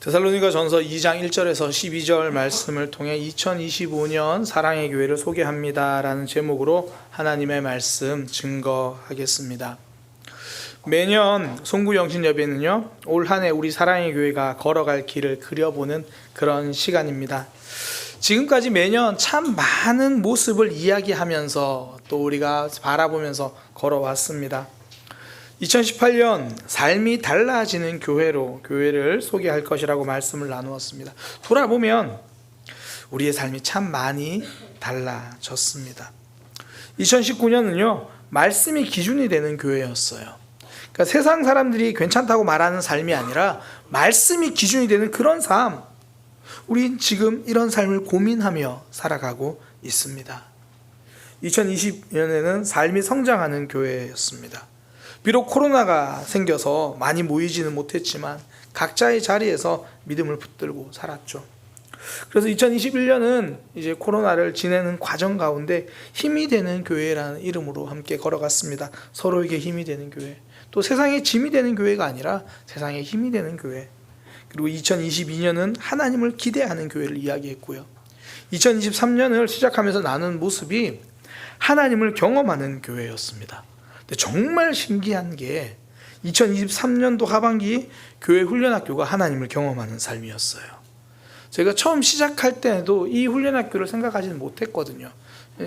데살로니가전서 2장 1절에서 12절 말씀을 통해 2025년 사랑의 교회를 소개합니다 라는 제목으로 하나님의 말씀 증거하겠습니다. 매년 송구영신예배는요, 올 한 해 우리 사랑의 교회가 걸어갈 길을 그려보는 그런 시간입니다. 지금까지 매년 참 많은 모습을 이야기하면서 또 우리가 바라보면서 걸어왔습니다. 2018년 삶이 달라지는 교회를 소개할 것이라고 말씀을 나누었습니다. 돌아보면 우리의 삶이 참 많이 달라졌습니다. 2019년은요, 말씀이 기준이 되는 교회였어요. 그러니까 세상 사람들이 괜찮다고 말하는 삶이 아니라 말씀이 기준이 되는 그런 삶, 우린 지금 이런 삶을 고민하며 살아가고 있습니다. 2020년에는 삶이 성장하는 교회였습니다. 비록 코로나가 생겨서 많이 모이지는 못했지만 각자의 자리에서 믿음을 붙들고 살았죠. 그래서 2021년은 이제 코로나를 지내는 과정 가운데 힘이 되는 교회라는 이름으로 함께 걸어갔습니다. 서로에게 힘이 되는 교회, 또 세상에 짐이 되는 교회가 아니라 세상에 힘이 되는 교회. 그리고 2022년은 하나님을 기대하는 교회를 이야기했고요. 2023년을 시작하면서 나눈 모습이 하나님을 경험하는 교회였습니다. 근데 정말 신기한 게 2023년도 하반기 교회 훈련학교가 하나님을 경험하는 삶이었어요. 제가 처음 시작할 때도 이 훈련학교를 생각하지는 못했거든요.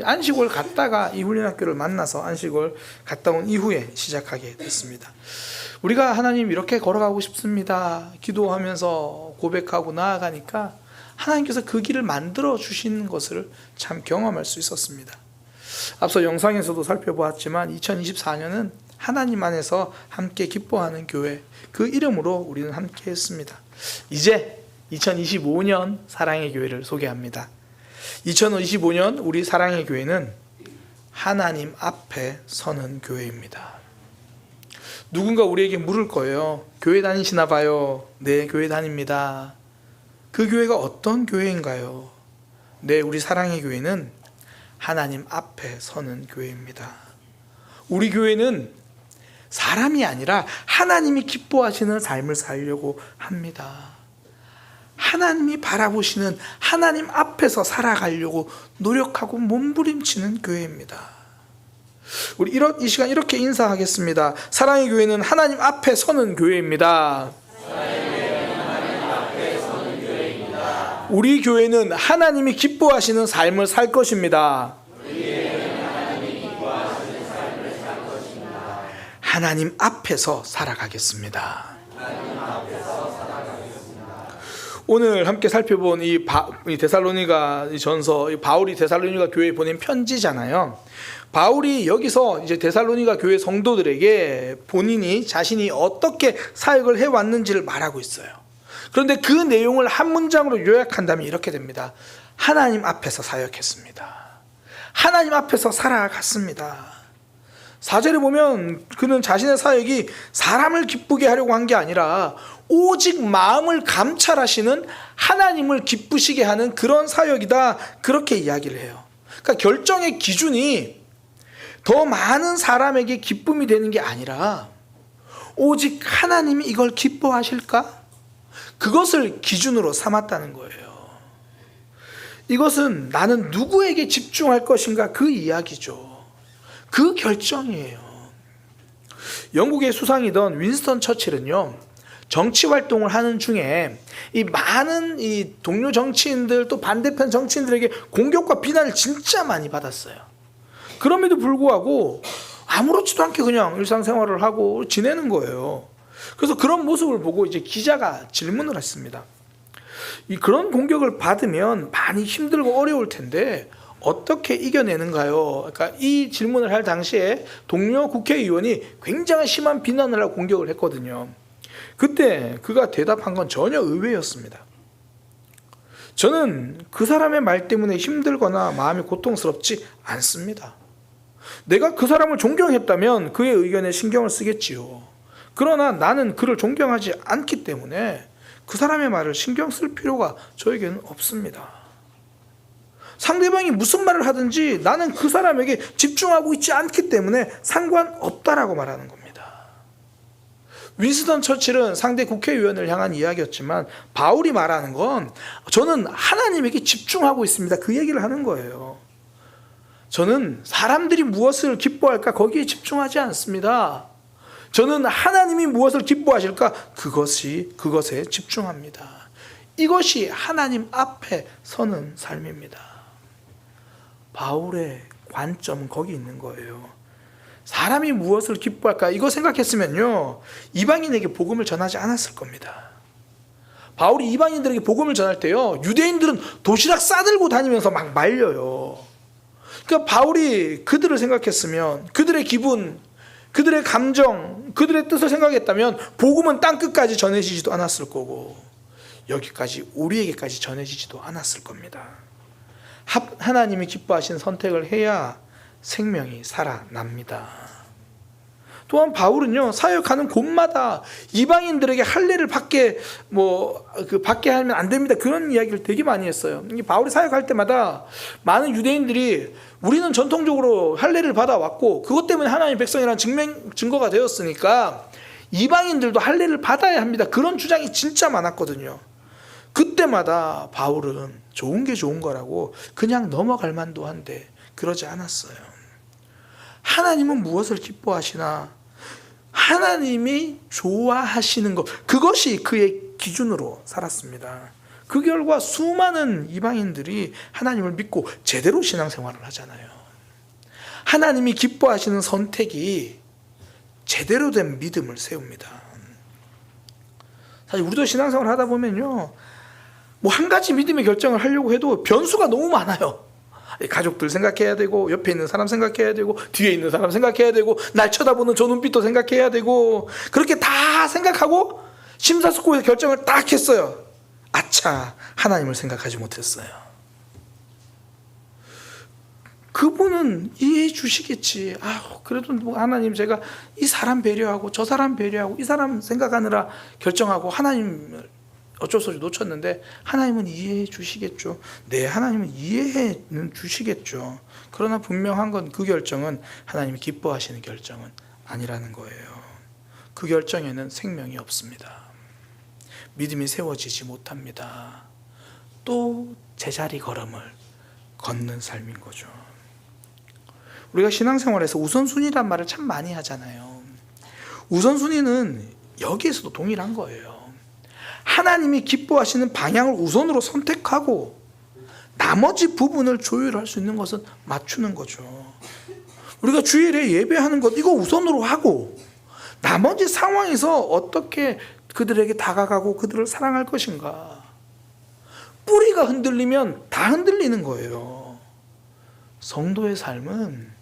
안식월 갔다가 이 훈련학교를 만나서 안식월 갔다 온 이후에 시작하게 됐습니다. 우리가 하나님 이렇게 걸어가고 싶습니다 기도하면서 고백하고 나아가니까 하나님께서 그 길을 만들어 주시는 것을 참 경험할 수 있었습니다. 앞서 영상에서도 살펴보았지만 2024년은 하나님 안에서 함께 기뻐하는 교회, 그 이름으로 우리는 함께 했습니다. 이제 2025년 사랑의 교회를 소개합니다. 2025년 우리 사랑의 교회는 하나님 앞에 서는 교회입니다. 누군가 우리에게 물을 거예요. 교회 다니시나 봐요. 네, 교회 다닙니다. 그 교회가 어떤 교회인가요? 네, 우리 사랑의 교회는 하나님 앞에 서는 교회입니다. 우리 교회는 사람이 아니라 하나님이 기뻐하시는 삶을 살려고 합니다. 하나님이 바라보시는 하나님 앞에서 살아가려고 노력하고 몸부림치는 교회입니다. 우리 이 시간 이렇게 인사하겠습니다. 사랑의 교회는 하나님 앞에 서는 교회입니다. 우리 교회는 하나님이 기뻐하시는 삶을 살 것입니다. 하나님 앞에서 살아가겠습니다. 오늘 함께 살펴본 이 데살로니가 전서, 바울이 데살로니가 교회에 보낸 편지잖아요. 바울이 여기서 이제 데살로니가 교회 성도들에게 자신이 어떻게 사역을 해왔는지를 말하고 있어요. 그런데 그 내용을 한 문장으로 요약한다면 이렇게 됩니다. 하나님 앞에서 사역했습니다. 하나님 앞에서 살아갔습니다. 4절에 보면 그는 자신의 사역이 사람을 기쁘게 하려고 한 게 아니라 오직 마음을 감찰하시는 하나님을 기쁘시게 하는 그런 사역이다, 그렇게 이야기를 해요. 그러니까 결정의 기준이 더 많은 사람에게 기쁨이 되는 게 아니라 오직 하나님이 이걸 기뻐하실까? 그것을 기준으로 삼았다는 거예요. 이것은 나는 누구에게 집중할 것인가, 그 이야기죠. 그 결정이에요. 영국의 수상이던 윈스턴 처칠은요, 정치 활동을 하는 중에 이 많은 이 동료 정치인들, 또 반대편 정치인들에게 공격과 비난을 진짜 많이 받았어요. 그럼에도 불구하고 아무렇지도 않게 그냥 일상생활을 하고 지내는 거예요. 그래서 그런 모습을 보고 이제 기자가 질문을 했습니다. 그런 공격을 받으면 많이 힘들고 어려울 텐데 어떻게 이겨내는가요? 그러니까 이 질문을 할 당시에 동료 국회의원이 굉장히 심한 비난을 하고 공격을 했거든요. 그때 그가 대답한 건 전혀 의외였습니다. 저는 그 사람의 말 때문에 힘들거나 마음이 고통스럽지 않습니다. 내가 그 사람을 존경했다면 그의 의견에 신경을 쓰겠지요. 그러나 나는 그를 존경하지 않기 때문에 그 사람의 말을 신경 쓸 필요가 저에게는 없습니다. 상대방이 무슨 말을 하든지 나는 그 사람에게 집중하고 있지 않기 때문에 상관없다라고 말하는 겁니다. 윈스턴 처칠은 상대 국회의원을 향한 이야기였지만 바울이 말하는 건 저는 하나님에게 집중하고 있습니다. 그 얘기를 하는 거예요. 저는 사람들이 무엇을 기뻐할까 거기에 집중하지 않습니다. 저는 하나님이 무엇을 기뻐하실까 그것에 집중합니다. 이것이 하나님 앞에 서는 삶입니다. 바울의 관점은 거기 있는 거예요. 사람이 무엇을 기뻐할까 이거 생각했으면요 이방인에게 복음을 전하지 않았을 겁니다. 바울이 이방인들에게 복음을 전할 때요 유대인들은 도시락 싸들고 다니면서 막 말려요. 그러니까 바울이 그들을 생각했으면 그들의 기분, 그들의 감정, 그들의 뜻을 생각했다면 복음은 땅끝까지 전해지지도 않았을 거고 여기까지 우리에게까지 전해지지도 않았을 겁니다. 하나님이 기뻐하신 선택을 해야 생명이 살아납니다. 또한 바울은요 사역하는 곳마다 이방인들에게 할례를 받게 하면 안 됩니다. 그런 이야기를 되게 많이 했어요. 바울이 사역할 때마다 많은 유대인들이 우리는 전통적으로 할례를 받아왔고 그것 때문에 하나님의 백성이라는 증거가 되었으니까 이방인들도 할례를 받아야 합니다. 그런 주장이 진짜 많았거든요. 그때마다 바울은 좋은 게 좋은 거라고 그냥 넘어갈 만도 한데 그러지 않았어요. 하나님은 무엇을 기뻐하시나? 하나님이 좋아하시는 것, 그것이 그의 기준으로 살았습니다. 그 결과 수많은 이방인들이 하나님을 믿고 제대로 신앙생활을 하잖아요. 하나님이 기뻐하시는 선택이 제대로 된 믿음을 세웁니다. 사실 우리도 신앙생활을 하다 보면요 한 가지 믿음의 결정을 하려고 해도 변수가 너무 많아요. 가족들 생각해야 되고 옆에 있는 사람 생각해야 되고 뒤에 있는 사람 생각해야 되고 날 쳐다보는 저 눈빛도 생각해야 되고 그렇게 다 생각하고 심사숙고해서 결정을 딱 했어요. 아차, 하나님을 생각하지 못했어요. 그분은 이해해 주시겠지. 그래도 하나님 제가 이 사람 배려하고 저 사람 배려하고 이 사람 생각하느라 결정하고 하나님을 어쩔 수 없이 놓쳤는데 하나님은 이해해 주시겠죠. 네, 하나님은 이해해 주시겠죠. 그러나 분명한 건 그 결정은 하나님이 기뻐하시는 결정은 아니라는 거예요. 그 결정에는 생명이 없습니다. 믿음이 세워지지 못합니다. 또 제자리 걸음을 걷는 삶인 거죠. 우리가 신앙생활에서 우선순위란 말을 참 많이 하잖아요. 우선순위는 여기에서도 동일한 거예요. 하나님이 기뻐하시는 방향을 우선으로 선택하고 나머지 부분을 조율할 수 있는 것은 맞추는 거죠. 우리가 주일에 예배하는 것 이거 우선으로 하고 나머지 상황에서 어떻게 그들에게 다가가고 그들을 사랑할 것인가. 뿌리가 흔들리면 다 흔들리는 거예요. 성도의 삶은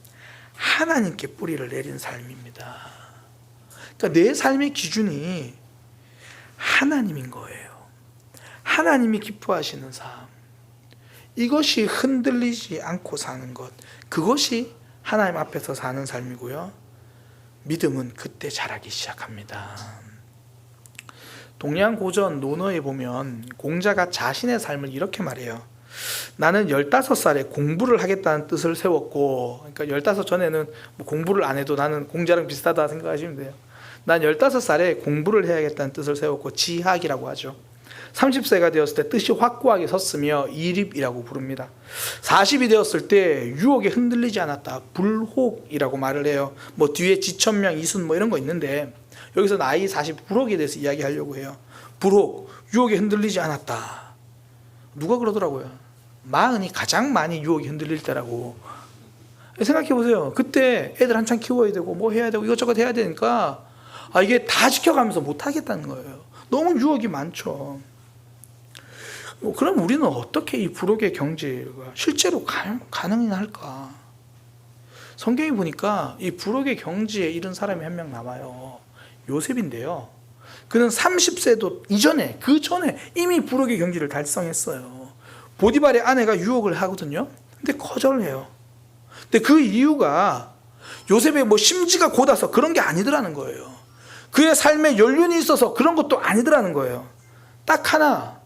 하나님께 뿌리를 내린 삶입니다. 그러니까 내 삶의 기준이 하나님인 거예요. 하나님이 기뻐하시는 삶, 이것이 흔들리지 않고 사는 것, 그것이 하나님 앞에서 사는 삶이고요. 믿음은 그때 자라기 시작합니다. 동양 고전 논어에 보면 공자가 자신의 삶을 이렇게 말해요. 나는 15살에 공부를 하겠다는 뜻을 세웠고, 그러니까 15 전에는 공부를 안 해도 나는 공자랑 비슷하다 생각하시면 돼요. 난 15살에 공부를 해야겠다는 뜻을 세웠고 지학이라고 하죠. 30세가 되었을 때 뜻이 확고하게 섰으며 이립이라고 부릅니다. 40이 되었을 때 유혹에 흔들리지 않았다. 불혹이라고 말을 해요. 뒤에 지천명, 이순 이런 거 있는데 여기서 나이 40 불혹에 대해서 이야기하려고 해요. 불혹, 유혹에 흔들리지 않았다. 누가 그러더라고요. 40이 가장 많이 유혹에 흔들릴 때라고. 생각해 보세요. 그때 애들 한창 키워야 되고 해야 되고 이것저것 해야 되니까 이게 다 지켜가면서 못하겠다는 거예요. 너무 유혹이 많죠. 그럼 우리는 어떻게 이 불혹의 경지가 실제로 가능이나 할까? 성경에 보니까 이 불혹의 경지에 이른 사람이 한 명 나와요. 요셉인데요. 그는 30세도 이전에, 그 전에 이미 불혹의 경지를 달성했어요. 보디발의 아내가 유혹을 하거든요. 근데 거절해요. 근데 그 이유가 요셉의 심지가 곧아서 그런 게 아니더라는 거예요. 그의 삶에 연륜이 있어서 그런 것도 아니더라는 거예요. 딱 하나,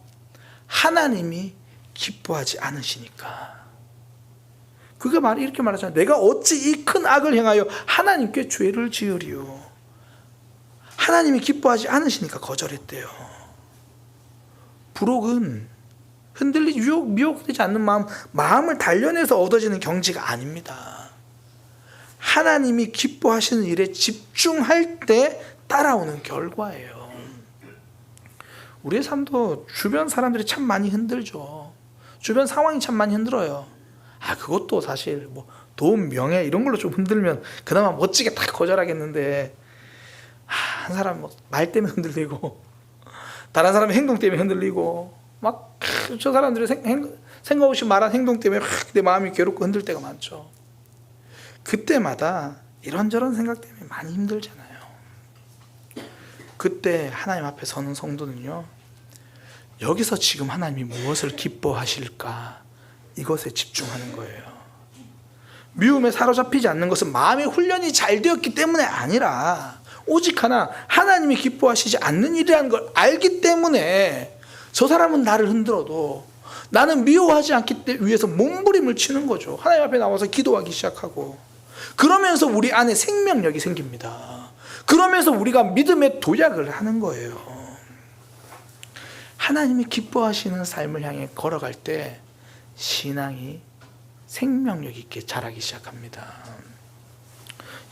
하나님이 기뻐하지 않으시니까. 그가 이렇게 말하잖아요. 내가 어찌 이 큰 악을 행하여 하나님께 죄를 지으리요. 하나님이 기뻐하지 않으시니까 거절했대요. 부록은 흔들리지 미혹되지 않는 마음을 단련해서 얻어지는 경지가 아닙니다. 하나님이 기뻐하시는 일에 집중할 때 따라오는 결과예요. 우리의 삶도 주변 사람들이 참 많이 흔들죠. 주변 상황이 참 많이 흔들어요. 그것도 사실 돈, 명예 이런 걸로 좀 흔들면 그나마 멋지게 딱 거절하겠는데, 한 사람 말 때문에 흔들리고, 다른 사람의 행동 때문에 흔들리고, 막 저 사람들의 생각 없이 말한 행동 때문에 내 마음이 괴롭고 흔들 때가 많죠. 그때마다 이런저런 생각 때문에 많이 힘들잖아요. 그때 하나님 앞에 서는 성도는요, 여기서 지금 하나님이 무엇을 기뻐하실까, 이것에 집중하는 거예요. 미움에 사로잡히지 않는 것은 마음의 훈련이 잘 되었기 때문에 아니라 오직 하나, 하나님이 기뻐하시지 않는 일이라는 걸 알기 때문에 저 사람은 나를 흔들어도 나는 미워하지 않기 위해서 몸부림을 치는 거죠. 하나님 앞에 나와서 기도하기 시작하고, 그러면서 우리 안에 생명력이 생깁니다. 그러면서 우리가 믿음의 도약을 하는 거예요. 하나님이 기뻐하시는 삶을 향해 걸어갈 때 신앙이 생명력 있게 자라기 시작합니다.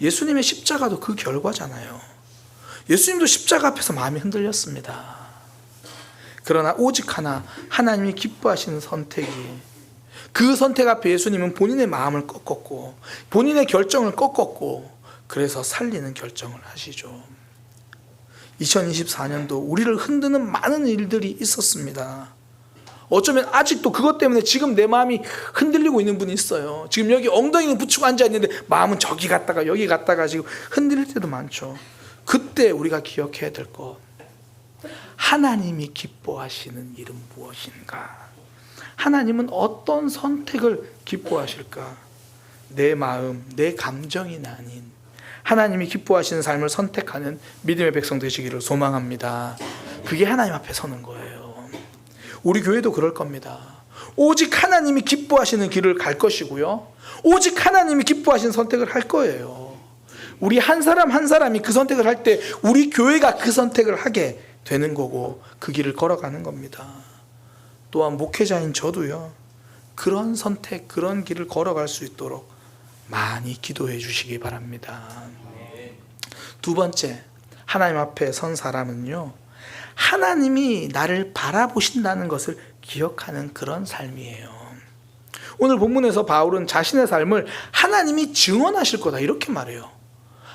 예수님의 십자가도 그 결과잖아요. 예수님도 십자가 앞에서 마음이 흔들렸습니다. 그러나 오직 하나, 하나님이 기뻐하시는 선택이, 그 선택 앞에 예수님은 본인의 마음을 꺾었고 본인의 결정을 꺾었고, 그래서 살리는 결정을 하시죠. 2024년도 우리를 흔드는 많은 일들이 있었습니다. 어쩌면 아직도 그것 때문에 지금 내 마음이 흔들리고 있는 분이 있어요. 지금 여기 엉덩이는 붙이고 앉아있는데 마음은 저기 갔다가 여기 갔다가 지금 흔들릴 때도 많죠. 그때 우리가 기억해야 될 것, 하나님이 기뻐하시는 일은 무엇인가? 하나님은 어떤 선택을 기뻐하실까? 내 마음, 내 감정이 아닌 하나님이 기뻐하시는 삶을 선택하는 믿음의 백성 되시기를 소망합니다. 그게 하나님 앞에 서는 거예요. 우리 교회도 그럴 겁니다. 오직 하나님이 기뻐하시는 길을 갈 것이고요, 오직 하나님이 기뻐하시는 선택을 할 거예요. 우리 한 사람 한 사람이 그 선택을 할 때 우리 교회가 그 선택을 하게 되는 거고, 그 길을 걸어가는 겁니다. 또한 목회자인 저도요, 그런 선택, 그런 길을 걸어갈 수 있도록 많이 기도해 주시기 바랍니다. 두 번째, 하나님 앞에 선 사람은요, 하나님이 나를 바라보신다는 것을 기억하는 그런 삶이에요. 오늘 본문에서 바울은 자신의 삶을 하나님이 증언하실 거다 이렇게 말해요.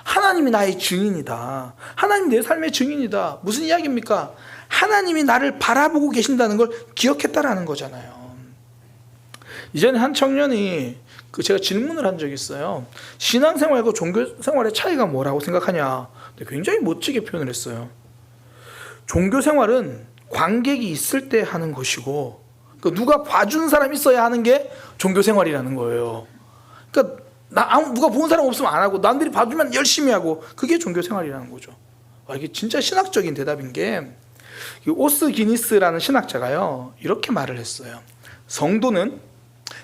하나님이 나의 증인이다. 하나님 내 삶의 증인이다. 무슨 이야기입니까? 하나님이 나를 바라보고 계신다는 걸 기억했다라는 거잖아요. 이전에 한 청년이 제가 질문을 한 적이 있어요. 신앙생활과 종교생활의 차이가 뭐라고 생각하냐. 굉장히 멋지게 표현을 했어요. 종교생활은 관객이 있을 때 하는 것이고, 누가 봐준 사람이 있어야 하는 게 종교생활이라는 거예요. 그러니까 누가 보는 사람 없으면 안 하고 남들이 봐주면 열심히 하고, 그게 종교생활이라는 거죠. 이게 진짜 신학적인 대답인 게, 오스 기니스라는 신학자가요 이렇게 말을 했어요. 성도는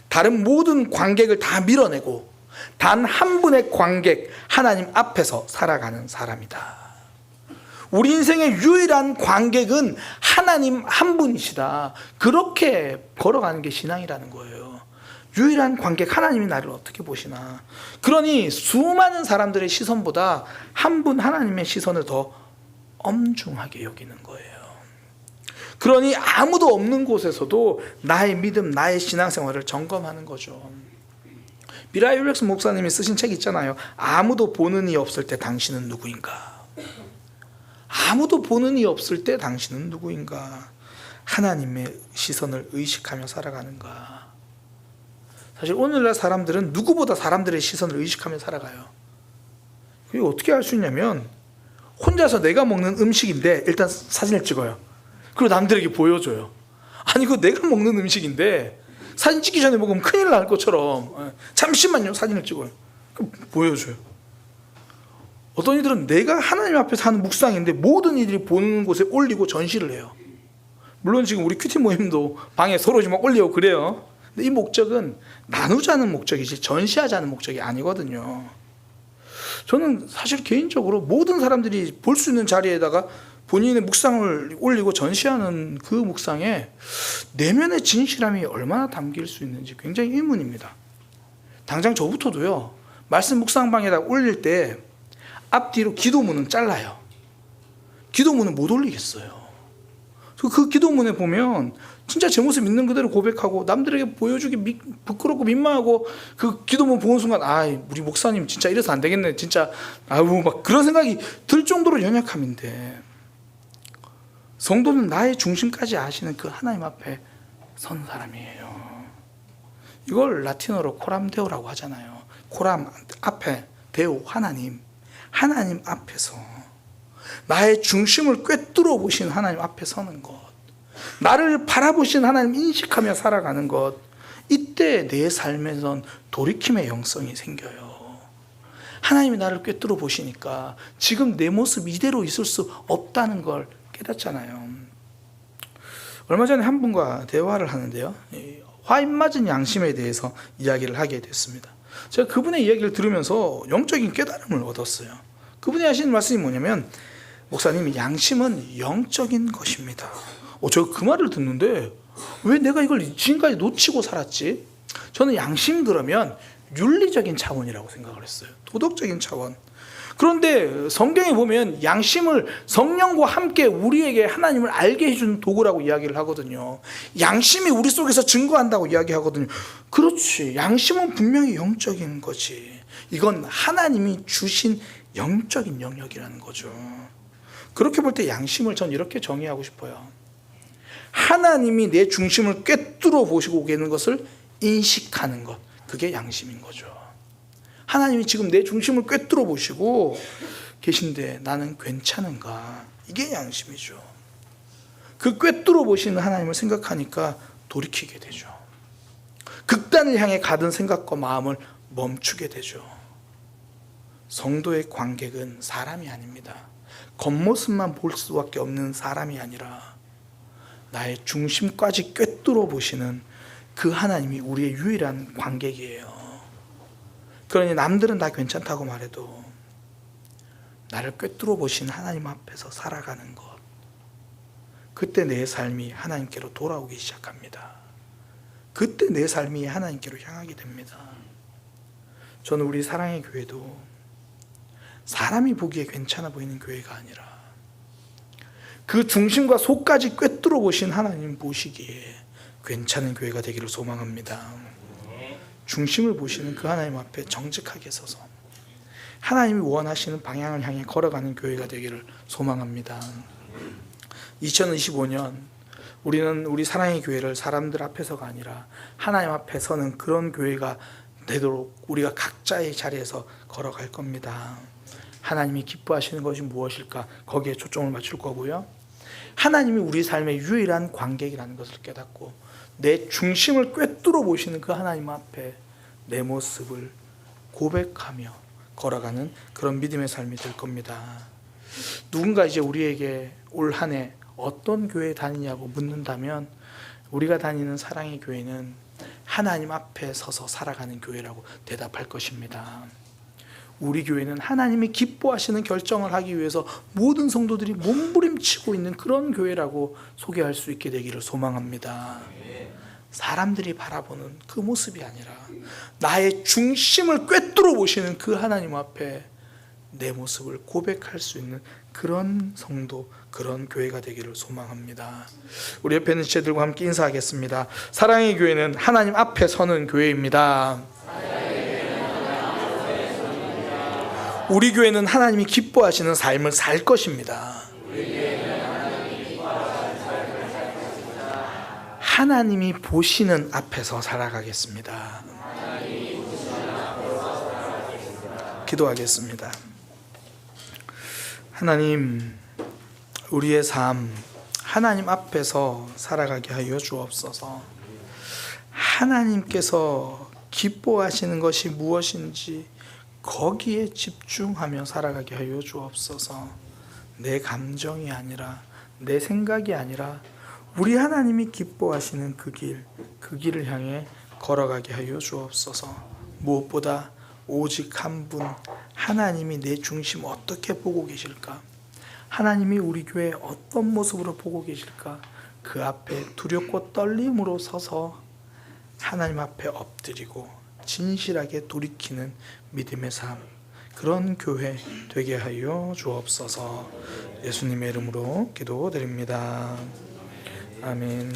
다른 모든 관객을 다 밀어내고 단 한 분의 관객, 하나님 앞에서 살아가는 사람이다. 우리 인생의 유일한 관객은 하나님 한 분이시다. 그렇게 걸어가는 게 신앙이라는 거예요. 유일한 관객, 하나님이 나를 어떻게 보시나. 그러니 수많은 사람들의 시선보다 한 분 하나님의 시선을 더 엄중하게 여기는 거예요. 그러니 아무도 없는 곳에서도 나의 믿음, 나의 신앙생활을 점검하는 거죠. 미라이 율렉스 목사님이 쓰신 책 있잖아요. 아무도 보는 이 없을 때 당신은 누구인가. 아무도 보는 이 없을 때 당신은 누구인가. 하나님의 시선을 의식하며 살아가는가. 사실 오늘날 사람들은 누구보다 사람들의 시선을 의식하며 살아가요. 그게 어떻게 할 수 있냐면, 혼자서 내가 먹는 음식인데 일단 사진을 찍어요. 그리고 남들에게 보여줘요. 아니 그거 내가 먹는 음식인데 사진 찍기 전에 먹으면 큰일 날 것처럼 잠시만요 사진을 찍어요. 그럼 보여줘요. 어떤 이들은 내가 하나님 앞에서 하는 묵상인데 모든 이들이 보는 곳에 올리고 전시를 해요. 물론 지금 우리 큐티 모임도 방에 서로 막 올리고 그래요. 근데 이 목적은 나누자는 목적이지 전시하자는 목적이 아니거든요. 저는 사실 개인적으로 모든 사람들이 볼 수 있는 자리에다가 본인의 묵상을 올리고 전시하는 그 묵상에 내면의 진실함이 얼마나 담길 수 있는지 굉장히 의문입니다. 당장 저부터도요, 말씀 묵상방에다 올릴 때 앞뒤로 기도문은 잘라요. 기도문은 못 올리겠어요. 그 기도문에 보면 진짜 제 모습 있는 그대로 고백하고 남들에게 보여주기 부끄럽고 민망하고 그 기도문 보는 순간 우리 목사님 진짜 이래서 안 되겠네, 진짜 막 그런 생각이 들 정도로 연약함인데, 성도는 나의 중심까지 아시는 그 하나님 앞에 선 사람이에요. 이걸 라틴어로 코람 데오라고 하잖아요. 코람 앞에 데오 하나님 앞에서 나의 중심을 꿰뚫어 보신 하나님 앞에 서는 것, 나를 바라보신 하나님 인식하며 살아가는 것, 이때 내 삶에선 돌이킴의 영성이 생겨요. 하나님이 나를 꿰뚫어 보시니까 지금 내 모습 이대로 있을 수 없다는 걸 깨닫잖아요. 얼마 전에 한 분과 대화를 하는데요, 화인 맞은 양심에 대해서 이야기를 하게 됐습니다. 제가 그분의 이야기를 들으면서 영적인 깨달음을 얻었어요. 그분이 하시는 말씀이 뭐냐면, 목사님, 양심은 영적인 것입니다. 저 그 말을 듣는데 왜 내가 이걸 지금까지 놓치고 살았지? 저는 양심 그러면 윤리적인 차원이라고 생각을 했어요. 도덕적인 차원. 그런데 성경에 보면 양심을 성령과 함께 우리에게 하나님을 알게 해준 도구라고 이야기를 하거든요. 양심이 우리 속에서 증거한다고 이야기하거든요. 그렇지, 양심은 분명히 영적인 거지. 이건 하나님이 주신 영적인 영역이라는 거죠. 그렇게 볼 때 양심을 전 이렇게 정의하고 싶어요. 하나님이 내 중심을 꿰뚫어 보시고 계는 것을 인식하는 것, 그게 양심인 거죠. 하나님이 지금 내 중심을 꿰뚫어 보시고 계신데 나는 괜찮은가? 이게 양심이죠. 그 꿰뚫어 보시는 하나님을 생각하니까 돌이키게 되죠. 극단을 향해 가던 생각과 마음을 멈추게 되죠. 성도의 관객은 사람이 아닙니다. 겉모습만 볼 수밖에 없는 사람이 아니라 나의 중심까지 꿰뚫어 보시는 그 하나님이 우리의 유일한 관객이에요. 그러니 남들은 다 괜찮다고 말해도 나를 꿰뚫어 보신 하나님 앞에서 살아가는 것, 그때 내 삶이 하나님께로 돌아오기 시작합니다. 그때 내 삶이 하나님께로 향하게 됩니다. 저는 우리 사랑의 교회도 사람이 보기에 괜찮아 보이는 교회가 아니라 그 중심과 속까지 꿰뚫어 보신 하나님 보시기에 괜찮은 교회가 되기를 소망합니다. 중심을 보시는 그 하나님 앞에 정직하게 서서 하나님이 원하시는 방향을 향해 걸어가는 교회가 되기를 소망합니다. 2025년 우리는 우리 사랑의 교회를 사람들 앞에서가 아니라 하나님 앞에 서는 그런 교회가 되도록 우리가 각자의 자리에서 걸어갈 겁니다. 하나님이 기뻐하시는 것이 무엇일까? 거기에 초점을 맞출 거고요. 하나님이 우리 삶의 유일한 관객이라는 것을 깨닫고 내 중심을 꿰뚫어 보시는 그 하나님 앞에 내 모습을 고백하며 걸어가는 그런 믿음의 삶이 될 겁니다. 누군가 이제 우리에게 올 한 해 어떤 교회 다니냐고 묻는다면 우리가 다니는 사랑의 교회는 하나님 앞에 서서 살아가는 교회라고 대답할 것입니다. 우리 교회는 하나님이 기뻐하시는 결정을 하기 위해서 모든 성도들이 몸부림치고 있는 그런 교회라고 소개할 수 있게 되기를 소망합니다. 사람들이 바라보는 그 모습이 아니라 나의 중심을 꿰뚫어 보시는 그 하나님 앞에 내 모습을 고백할 수 있는 그런 성도, 그런 교회가 되기를 소망합니다. 우리 옆에 있는 지체들과 함께 인사하겠습니다. 사랑의 교회는 하나님 앞에 서는 교회입니다. 우리 교회는 하나님이 기뻐하시는 삶을 살 것입니다. 하나님이 보시는 앞에서 살아가겠습니다. 기도하겠습니다. 하나님, 우리의 삶 하나님 앞에서 살아가게 하여 주옵소서. 하나님께서 기뻐하시는 것이 무엇인지 거기에 집중하며 살아가게 하여 주옵소서. 내 감정이 아니라, 내 생각이 아니라 우리 하나님이 기뻐하시는 그 길을 향해 걸어가게 하여 주옵소서. 무엇보다 오직 한 분 하나님이 내 중심 어떻게 보고 계실까? 하나님이 우리 교회 어떤 모습으로 보고 계실까? 그 앞에 두렵고 떨림으로 서서 하나님 앞에 엎드리고 진실하게 돌이키는 믿음의 삶, 그런 교회 되게 하여 주옵소서. 예수님의 이름으로 기도드립니다. 아멘.